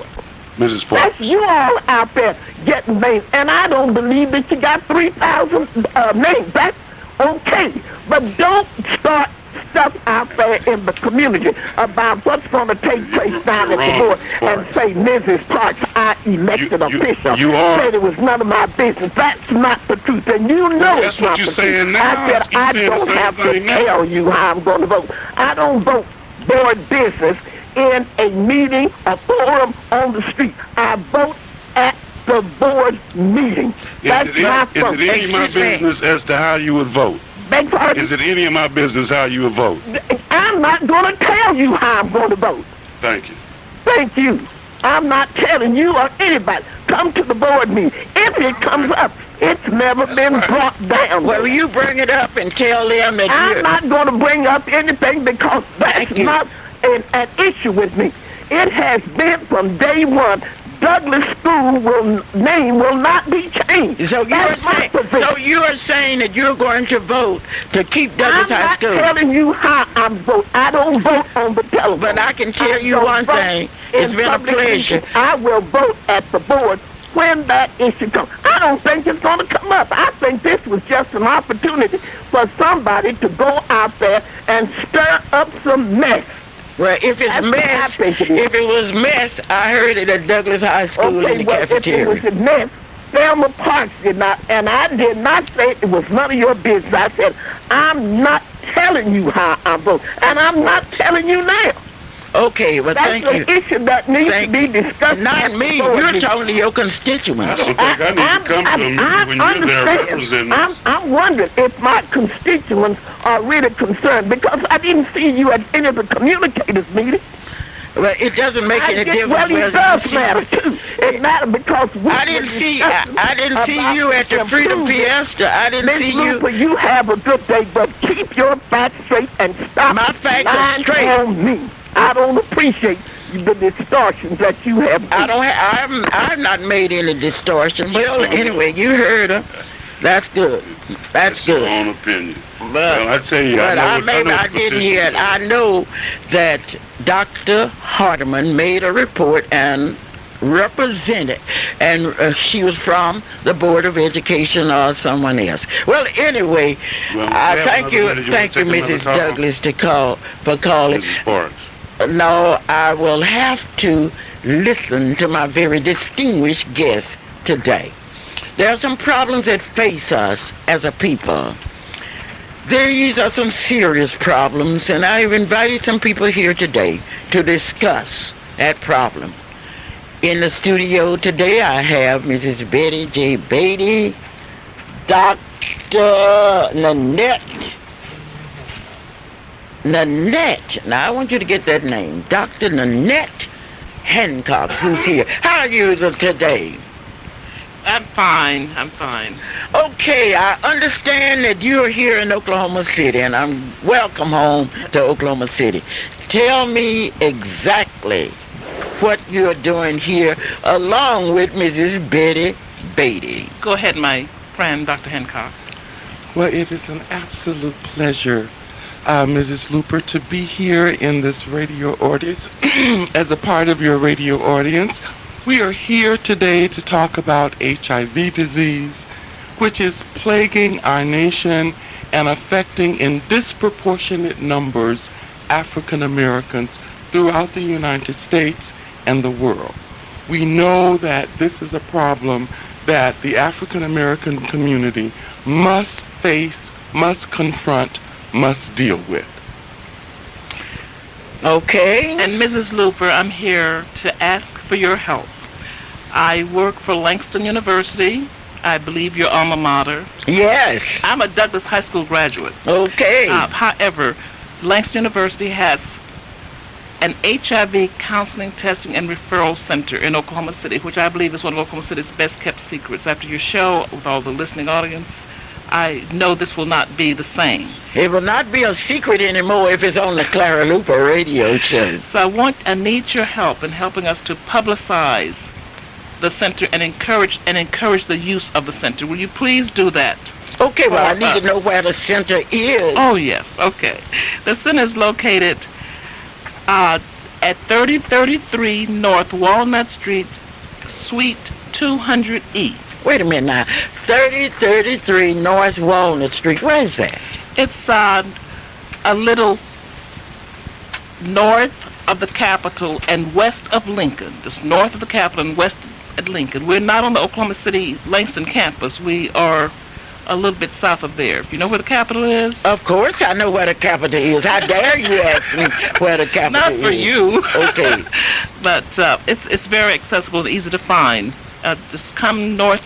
Mrs. That's Parks. you all out there getting names. And I don't believe that you got 3,000 names. That's okay. But don't start stuff out there in the community about what's going to take place down at the Wrong, board Mrs. and Parks. say, Mrs. Parks, I elected official. you are- Said it was none of my business. That's not the truth. And you know Well, it's that's what not you're the saying truth. now. I said, You're I saying the don't same have to thing now. tell you how I'm going to vote. I don't vote board business in a meeting, a forum on the street. I vote at the board meeting. That's my vote. Is it any of my Excuse me. business as to how you would vote? Beg pardon? Is it any of my business how you would vote? I'm not going to tell you how I'm going to vote. Thank you. Thank you. I'm not telling you or anybody. Come to the board meeting. If it comes up, it's never been right. brought down. Well, you bring it up and tell them that I'm you... not going to bring up anything because that's Thank you. not an issue with me. It has been from day one. Douglas School name will not be changed. So That's my position. you're saying that you're going to vote to keep Douglas I'm High not School. telling you how I'm voting. I don't vote on the telephone. But I can tell you don't one vote thing. It's in been a public pleasure. meetings. I will vote at the board when that issue comes. I don't think it's going to come up. I think this was just an opportunity for somebody to go out there and stir up some mess. Well, if it's That's what I mess, think it is. if it was mess, I heard it at Douglas High School in Okay, the well, if it cafeteria. was a mess, Thelma Parks did not, and I did not say it was none of your business. I said, I'm not telling you how I vote, and I'm not telling you now. Okay, well, That's thank an you. issue that needs Thank to be discussed. Not at the me. board You're meeting. talking to your I constituents. don't think I need to come to a meeting when you're there representing us. I'm wondering if my constituents are really concerned because I didn't see you at any of the communicators meetings. Well, it doesn't make any difference. Well, it whether does you see- matter too. It matters because we I didn't were see. discussing I didn't see about you at the Freedom improvement. Fiesta. I didn't Miss see Luper, you. you have a good day, but keep your facts straight and stop My facts are lying straight. on me. I don't appreciate the distortions that you have. I don't. I've not made any distortion. Well, anyway, you heard her. That's good. That's Your good. own opinion. But, Well, I tell you, but I maybe know I what the didn't hear it. positions are. I know that Dr. Hardeman made a report and represented, and she was from the Board of Education or someone else. Well, anyway, Well, we have thank another you, minute. You thank you, wanna take Mrs. another call? Douglas, for calling. Mrs. Parks. No, I will have to listen to my very distinguished guest today. There are some problems that face us as a people. These are some serious problems, and I've invited some people here today to discuss that problem. In the studio today, I have Mrs. Betty J. Beatty, Dr. Nanette. Now, I want you to get that name. Dr. Nanette Hancock, who's here. How are you today? I'm fine. Okay, I understand that you're here in Oklahoma City, and I'm welcome home to Oklahoma City. Tell me exactly what you're doing here along with Mrs. Betty Beatty. Go ahead, my friend, Dr. Hancock. Well, it is an absolute pleasure, Mrs. Luper, to be here in this radio audience as a part of your radio audience. We are here today to talk about HIV disease, which is plaguing our nation and affecting in disproportionate numbers African Americans throughout the United States and the world. We know that this is a problem that the African American community must face, must confront, must deal with. Okay. And Mrs. Luper, I'm here to ask for your help. I work for Langston University. I believe your alma mater. Yes. I'm a Douglas High School graduate. Okay. However, Langston University has an HIV counseling, testing, and referral center in Oklahoma City, which I believe is one of Oklahoma City's best kept secrets. After your show, with all the listening audience, I know this will not be the same. It will not be a secret anymore if it's on the Clara Luper radio show. So I need your help in helping us to publicize the center and encourage the use of the center. Will you please do that? Okay, well, I need to know where the center is. Oh, yes, okay. The center is located at 3033 North Walnut Street, Suite 200E. Wait a minute now. 3033 North Walnut Street. Where is that? It's a little north of the Capitol and west of Lincoln. Just north of the Capitol and west at Lincoln. We're not on the Oklahoma City Langston campus. We are a little bit south of there. You know where the Capitol is? Of course I know where the Capitol is. How dare you ask me where the Capitol Not is? for you. Okay. But it's very accessible and easy to find. Just come north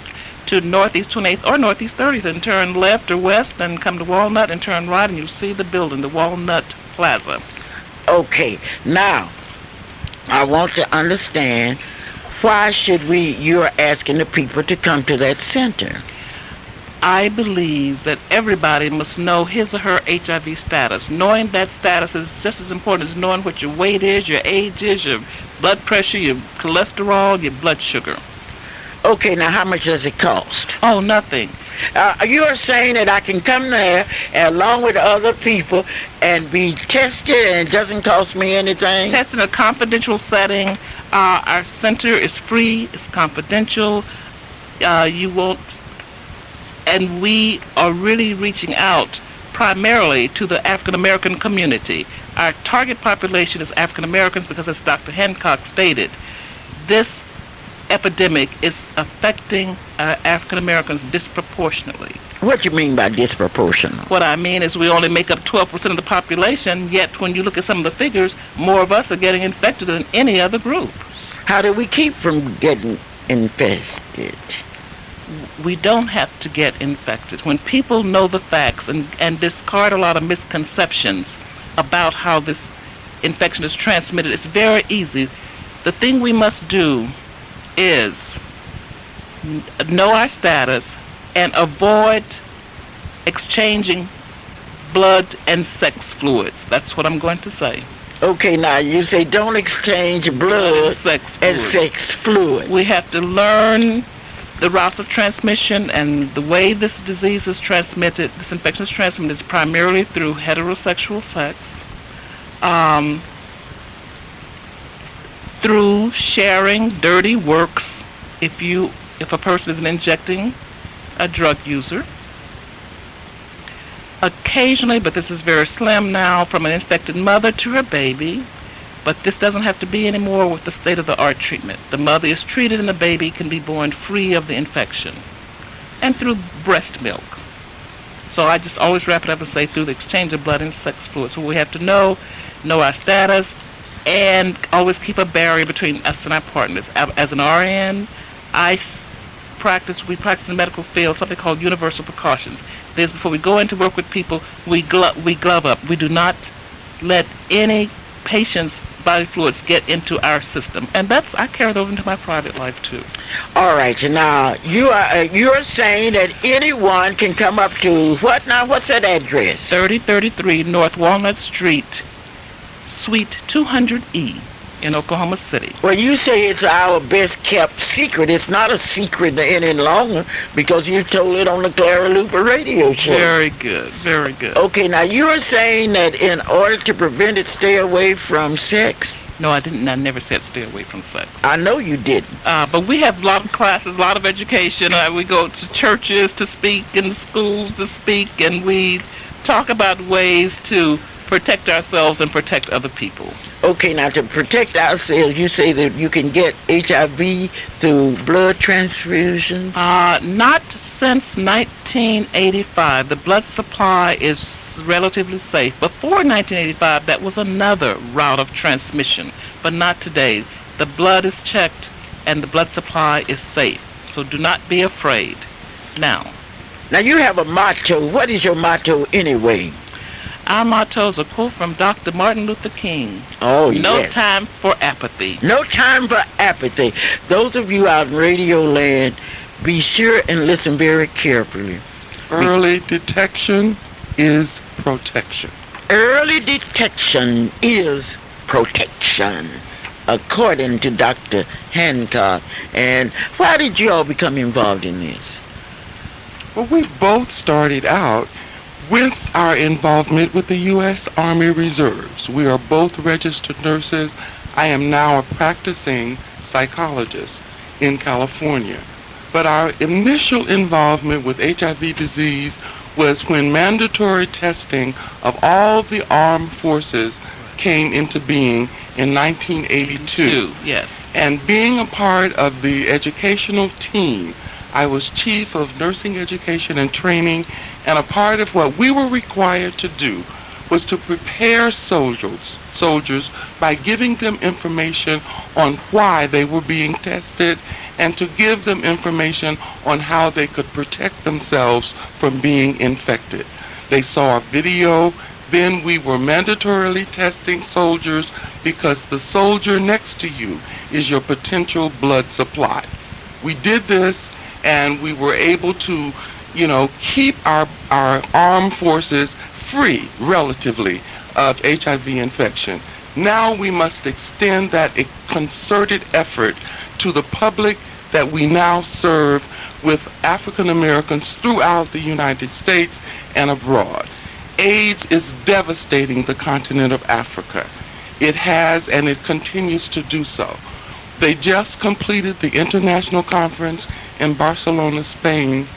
to Northeast 28th or Northeast 30th and turn left or west and come to Walnut and turn right and you'll see the building, the Walnut Plaza. Okay. Now, I want to understand, why should you're asking the people to come to that center? I believe that everybody must know his or her HIV status. Knowing that status is just as important as knowing what your weight is, your age is, your blood pressure, your cholesterol, your blood sugar. Okay, now how much does it cost? Oh, nothing. You are saying that I can come there along with other people and be tested and it doesn't cost me anything? Test in a confidential setting. Our center is free. It's confidential. You won't... And we are really reaching out primarily to the African American community. Our target population is African Americans because, as Dr. Hancock stated, this epidemic is affecting African Americans disproportionately. What do you mean by disproportionate? What I mean is we only make up 12% of the population, yet when you look at some of the figures, more of us are getting infected than any other group. How do we keep from getting infested? We don't have to get infected. When people know the facts and discard a lot of misconceptions about how this infection is transmitted, it's very easy. The thing we must do is know our status and avoid exchanging blood and sex fluids. That's what I'm going to say. Okay, now you say don't exchange blood and sex fluid. We have to learn the routes of transmission and the way this disease is transmitted, this infection is transmitted is primarily through heterosexual sex, through sharing dirty works if a person is injecting a drug user. Occasionally, but this is very slim now, from an infected mother to her baby. But this doesn't have to be anymore with the state-of-the-art treatment. The mother is treated and the baby can be born free of the infection. And through breast milk. So I just always wrap it up and say through the exchange of blood and sex fluids. So we have to know our status, and always keep a barrier between us and our partners. As an RN, we practice in the medical field something called universal precautions. This, before we go into work with people, we glove up. We do not let any patient's body fluids get into our system, and I carry it over into my private life too. All right, so now you're saying that anyone can come up to what now? What's that address? 3033 North Walnut Street, Suite 200E in Oklahoma City. Well, you say it's our best kept secret. It's not a secret any longer because you told it on the Clara Luper radio show. Very good, very good. Okay, now you are saying that in order to prevent it, stay away from sex? No, I didn't. I never said stay away from sex. I know you didn't. But we have a lot of classes, a lot of education. We go to churches to speak and schools to speak, and we talk about ways to protect ourselves and protect other people. Okay, now to protect ourselves, you say that you can get HIV through blood transfusions? Not since 1985. The blood supply is relatively safe. Before 1985, that was another route of transmission, but not today. The blood is checked and the blood supply is safe. So do not be afraid. Now You have a motto. What is your motto anyway? our motto is a quote from Dr. Martin Luther King. Oh, No yes. time for apathy. No time for apathy. Those of you out in Radio Land, be sure and listen very carefully. Early detection is protection. Early detection is protection, according to Dr. Hancock. And why did you all become involved in this? Well, we both started out with our involvement with the U.S. Army Reserves. We are both registered nurses. I am now a practicing psychologist in California. But our initial involvement with HIV disease was when mandatory testing of all the armed forces came into being in 1982. Yes. And being a part of the educational team, I was chief of nursing education and training, and a part of what we were required to do was to prepare soldiers by giving them information on why they were being tested and to give them information on how they could protect themselves from being infected. They saw a video. Then we were mandatorily testing soldiers because the soldier next to you is your potential blood supply. We did this and we were able to, keep our armed forces free, relatively, of HIV infection. Now we must extend that concerted effort to the public that we now serve with African Americans throughout the United States and abroad. AIDS is devastating the continent of Africa. It has and it continues to do so. They just completed the international conference in Barcelona, Spain,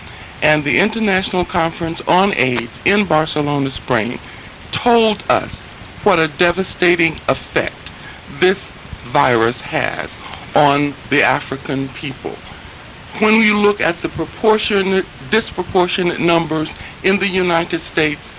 and the International Conference on AIDS in Barcelona, Spain, told us what a devastating effect this virus has on the African people. When you look at the disproportionate numbers in the United States,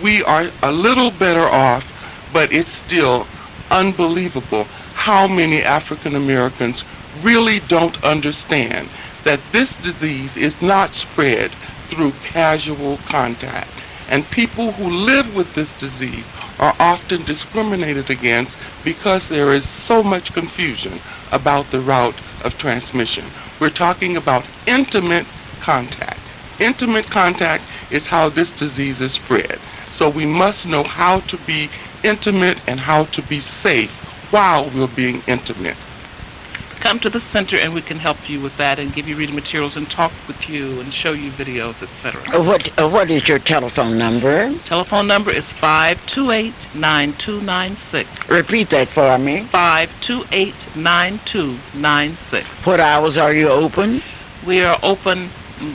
we are a little better off, but it's still unbelievable how many African Americans really don't understand that this disease is not spread through casual contact. And people who live with this disease are often discriminated against because there is so much confusion about the route of transmission. We're talking about intimate contact. Intimate contact is how this disease is spread. So we must know how to be intimate and how to be safe while we're being intimate. Come to the center and we can help you with that and give you reading materials and talk with you and show you videos, etc. What is your telephone number? Telephone number is 528-9296. Repeat that for me. 528-9296. What hours are you open? We are open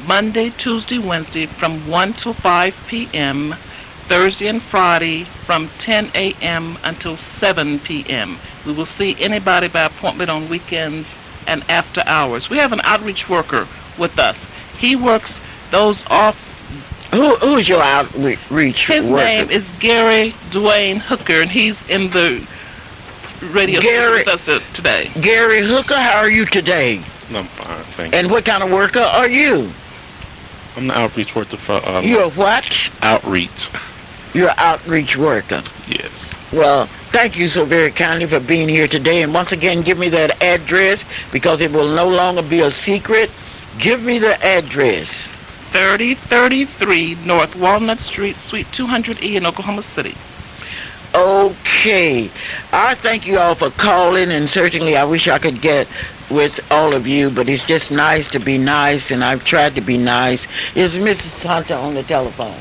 Monday, Tuesday, Wednesday from 1 to 5 p.m., Thursday and Friday from 10 a.m. until 7 p.m. We will see anybody by appointment on weekends and after hours. We have an outreach worker with us. He works those off. Who is your outreach His worker? name is Gary Dwayne Hooker, and he's in the radio station with us today. Gary Hooker, how are you today? I'm fine, thank you. And what kind of worker are you? I'm the outreach worker for You're what? outreach. You're an outreach worker. Yes. Well, thank you so very kindly for being here today. And once again, give me that address because it will no longer be a secret. Give me the address. 3033 North Walnut Street, Suite 200E in Oklahoma City. Okay. I thank you all for calling, and certainly I wish I could get with all of you, but it's just nice to be nice, and I've tried to be nice. Is Mrs. Hunter on the telephone?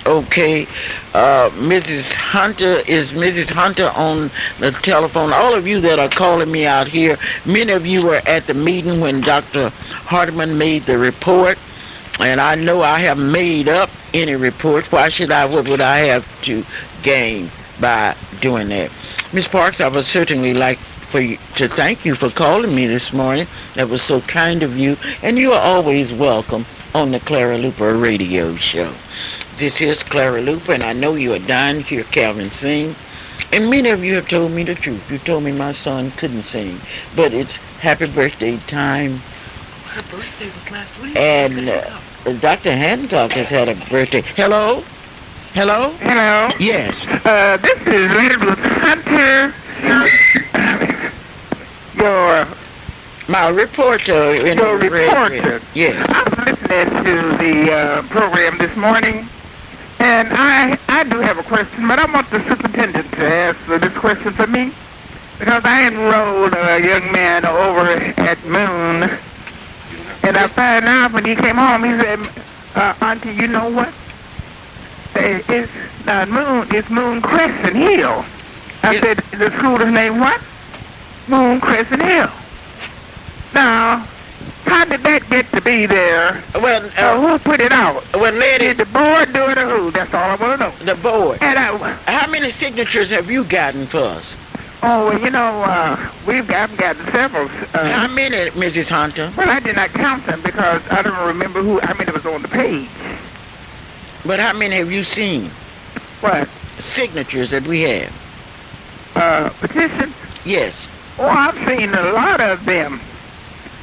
Okay. Mrs. Hunter on the telephone. All of you that are calling me out here, many of you were at the meeting when Dr. Hardeman made the report, and I know I have made up any report. Why should I? What would I have to gain? by doing that. Miss Parks, I would certainly like for you to thank you for calling me this morning. That was so kind of you, and you are always welcome on the Clara Luper radio show. This is Clara Luper, and I know you are dying to hear Calvin sing. And many of you have told me the truth. You told me my son couldn't sing, but it's happy birthday time. Her birthday was last week. And Dr. Hancock has had a birthday. Hello? Hello? Hello. Yes. This is Elizabeth Hunter. Your My reporter in Your the red- reporter. Yes. I was listening to the program this morning, and I do have a question, but I want the superintendent to answer this question for me, because I enrolled a young man over at Moon, and I found out when he came home, he said, Auntie, you know what? It's not Moon, it's Moon Crescent Hill. I said, the school is named what? Moon Crescent Hill. Now, how did that get to be there? Well, Who put it out? well, lady, Did the board do it or who? That's all I want to know. the board. And How many signatures have you gotten for us? well, you know, I've gotten several. How many, Mrs. Hunter? Well, I did not count them because I don't remember how many was on the page. But how many have you seen? What? Signatures that we have? Petitions? Yes. Oh, I've seen a lot of them.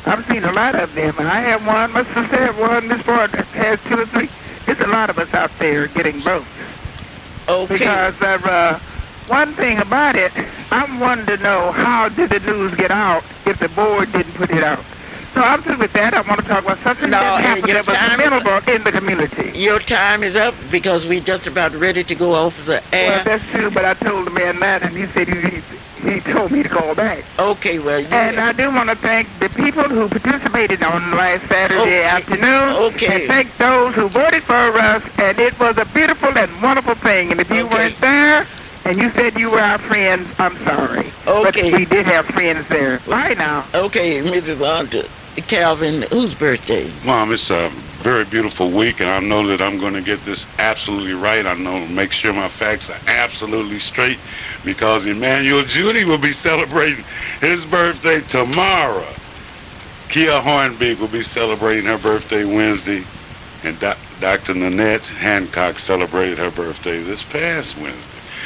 And I have one, my sister have one, Miss Ford has 2 or 3. There's a lot of us out there getting votes. Okay. Because one thing about it, I'm wanting to know how did the news get out if the board didn't put it out. So I'm through with that. I want to talk about something that happened that was memorable in the community. Your time is up because we're just about ready to go off the air. Well, that's true, but I told the man that, and he said he told me to call back. Okay, well, And I do want to thank the people who participated on last Saturday Okay. afternoon. Okay. And thank those who voted for us, and it was a beautiful and wonderful thing. And if you Okay. weren't there, and you said you were our friends, I'm sorry. Okay. But we did have friends there. Bye now. Okay, Mrs. Hunter. Calvin, whose birthday? Mom, it's a very beautiful week, and I know that I'm going to get this absolutely right. I know to make sure my facts are absolutely straight, because Emmanuel Judy will be celebrating his birthday tomorrow. Kia Hornbeek will be celebrating her birthday Wednesday, and Dr. Nanette Hancock celebrated her birthday this past Wednesday.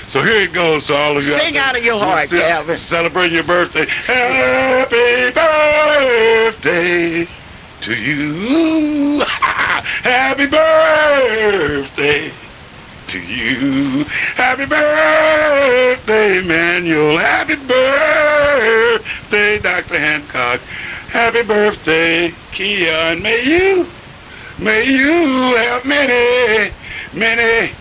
So here it goes to all of you. Sing out of your heart, Calvin. Celebrating your birthday. Happy birthday to you. Happy birthday to you. Happy birthday, Emmanuel. Happy birthday, Dr. Hancock. Happy birthday, Kia. And may you have many, many